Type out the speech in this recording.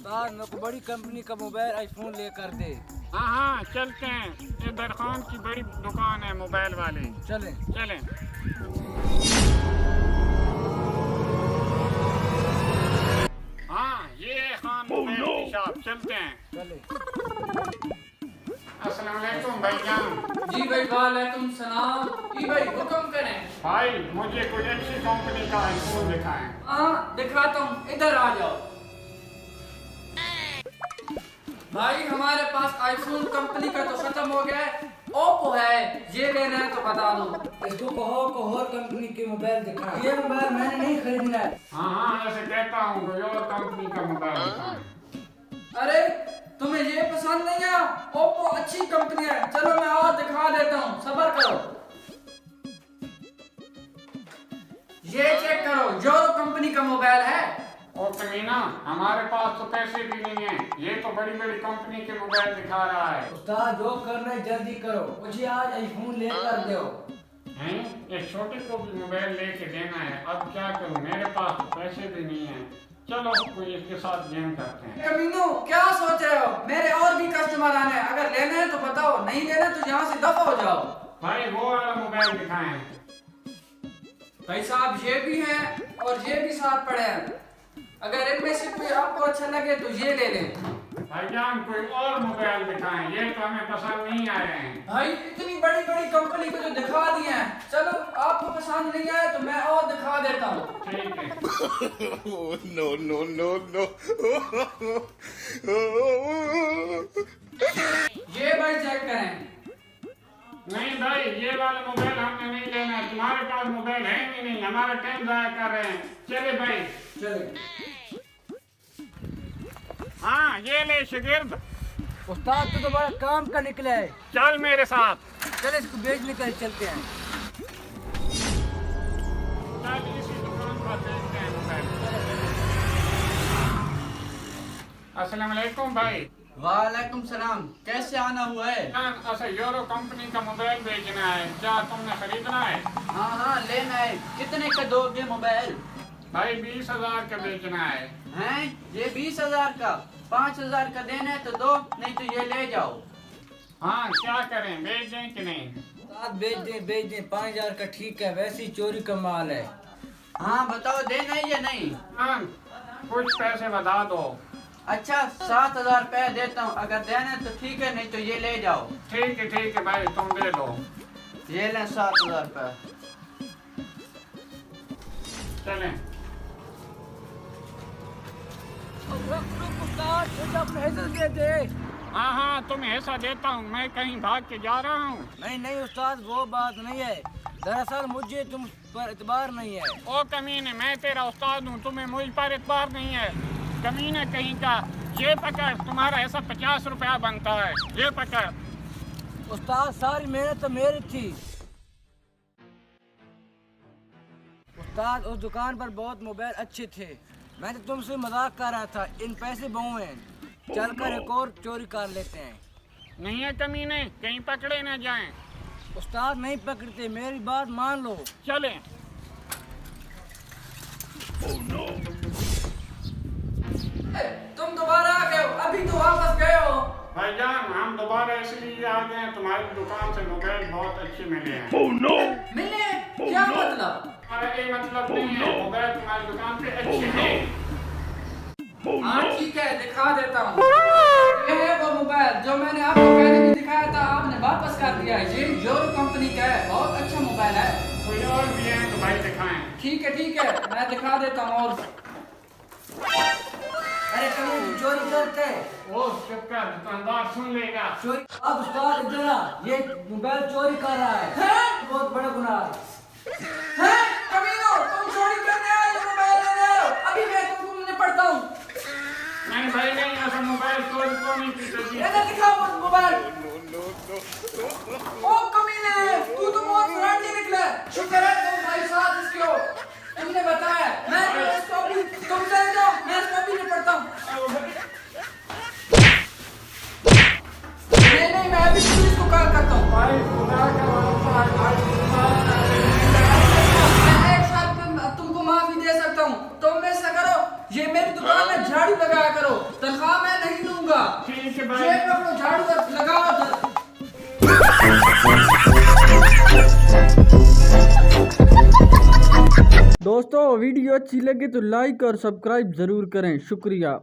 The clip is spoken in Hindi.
उस्ताद मेरे को बड़ी कंपनी का मोबाइल आईफोन लेकर दे। हाँ हाँ चलते हैं, ये दरखान की बड़ी दुकान है मोबाइल वाली। चलें चलें। हाँ ये है खान मोबाइल की शॉप, चलते हैं। चलें। अस्सलाम वालेकुम भाईजान। जी भाई वालेकुम सलाम। जी भाई हुक्म करें। भाई मुझे कोई अच्छी कंपनी का आईफोन दिखाएं। हाँ दिखाता हूँ, इधर आ जाओ। भाई हमारे पास आईफोन कंपनी का तो खत्म हो गया है, ओप्पो है, ये लेना है तो बता दो। इसको कहो को और कंपनी के मोबाइल दिखा। ये मोबाइल मैंने नहीं खरीदना है। हाँ हाँ ऐसे कहता हूँ, कोई और कंपनी का मोबाइल दिखाएं। अरे तुम्हें ये पसंद नहीं है? ओप्पो अच्छी कंपनी है, चलो मैं और दिखा देता हूँ, सब्र करो। ये चेक करो, जो कंपनी का मोबाइल है। ओ कमीना, हमारे पास तो पैसे भी नहीं है, ये तो बड़ी बड़ी कंपनी के मोबाइल दिखा रहा है। उस्ताद जो करना है जल्दी करो, मुझे आज आईफोन लेकर दो। हैं? ये छोटे को भी मोबाइल लेके देना है, अब क्या करूं, मेरे पास तो पैसे भी नहीं है। चलो कोई इसके साथ गेम करते हैं। कमीनो क्या सोच रहे हो? मेरे और भी कस्टमर आने हैं, अगर लेना है तो बताओ, नहीं लेना तो यहाँ से दफा हो जाओ। भाई वो वाला मोबाइल दिखाएं। भाई साहब ये भी है और ये भी साथ पड़े हैं, अगर इनमें से कोई आपको अच्छा लगे तो ये ले लें। भाईजान कोई और मोबाइल दिखाएं, ये तो हमें पसंद नहीं आ रहे हैं। भाई इतनी बड़ी बड़ी कंपनी को जो दिखा दिए हैं, चलो आपको पसंद नहीं आया तो मैं और दिखा देता हूँ। ठीक है। no, no, no, no. ये भाई चेक करें। नहीं भाई ये वाला मोबाइल हमने नहीं लेना है, तुम्हारे पास मोबाइल है ही नहीं, हमारा टाइम जाया कर रहे हैं। चले भाई। चले। हाँ ये ले शागिर्द, उस्ताद तो बड़ा काम का निकला है। चल मेरे साथ। चल इसको बेचने का चलते हैं। चल इसी दुकान पर देखते हैं मोबाइल। अस्सलाम वालेकुम भाई। वालेकुम सलाम, कैसे आना हुआ है? अच्छा यूरो कंपनी का मोबाइल बेचना है, क्या तुमने खरीदना है? हाँ हाँ लेना है, कितने का दोगे मोबाइल? भाई 20,000 का बेचना है। हैं? ये 20,000 का, 5,000 का देना है तो दो, नहीं तो ये ले जाओ। हाँ क्या करें, बेच दें कि नहीं? उस्ताद बेच दें 5,000 का ठीक है, वैसे ही चोरी का माल है। हाँ बताओ देना है या नहीं? हाँ कुछ पैसे बता दो। अच्छा 7,000 रुपया देता हूँ, अगर देना है तो ठीक है, नहीं तो ये ले जाओ। ठीक है भाई तुम दे दो। ये लें 7,000 रुपया। चलें। उस्ताद मुझे अपने हिस्से दे दे। हाँ हाँ तुम्हें ऐसा देता हूँ, मैं कहीं भाग के जा रहा हूँ। नहीं उस्ताद वो बात नहीं है, दरअसल मुझे तुम पर एतबार नहीं है। ओ कमीने, मैं तेरा उस्ताद हूँ, तुम्हें मुझ पर एतबार नहीं है। कमीने कहीं का, ये पकड़, तुम्हारा ऐसा 50 रुपया बनता है, ये पकड़। उस्ताद सारी मेहनत तो मेरी थी। उस्ताद उस दुकान पर बहुत मोबाइल अच्छे थे, मैं तो तुमसे मजाक कर रहा था, इन पैसे बहु हैं, चलकर एक और चोरी कर लेते हैं। नहीं है कमीने, कहीं पकड़े न जाएं। उस्ताद नहीं पकड़ते, मेरी बात मान लो। चलें। तुम दोबारा आ गए हो, अभी तो वापस गए हो। भाईजान हम दोबारा इसलिए आ गए हैं, तुम्हारी दुकान से मोबाइल बहुत अच्छे मिले हैं। मिले? क्या मतलब? हमारा ये मतलब नहीं है, मोबाइल तुम्हारी दुकान पे अच्छे हैं। हाँ ठीक है, दिखा देता हूँ। ये है वो मोबाइल जो मैंने आपको पहले भी दिखाया था, आपने वापस कर दिया है। ये यूरो कंपनी का है, बहुत अच्छा मोबाइल है। कोई और भी है तो भाई दिखाएं। ठीक है, मैं दिखा देता हूँ। और अरे कभी चोरी करते ओ चुप कर, दुकानदार सुन लेगा। चोरी। अब उस्ताद इधर आ, ये मोबाइल चोरी कर रहा है, बहुत बड़ा गुनाह है। हैं? कमीनो, तुम चोरी करने आए हो, मोबाइल लेने आए हो? अभी मैं तुमको निपटता हूँ। नहीं भाई नहीं, ऐसा मोबाइल चोरी को नहीं की सकती। इधर दिखाओ वो मोबाइल। ओ कमीने, तू तो बहुत फ्रॉडी निकला। शुक्र है तुम भाई साहब इसके हो, तुमने बताया। मैं तो इसको अभी, तुम चले जाओ, मैं इसको अभी निपटता हूँ। नहीं, मैं अभी पुलिस को कॉल करता हूँ। भाई खुदा का वास्ता, मैं एक साथ में तुमको माफी दे सकता हूँ, तुम ऐसा करो, ये मेरी दुकान में झाड़ू लगाया करो, तनख्वाह भाई। ये पकड़ो, झाड़ू कर, लगाओ उधर। दोस्तों वीडियो अच्छी लगे तो लाइक और सब्सक्राइब ज़रूर करें, शुक्रिया।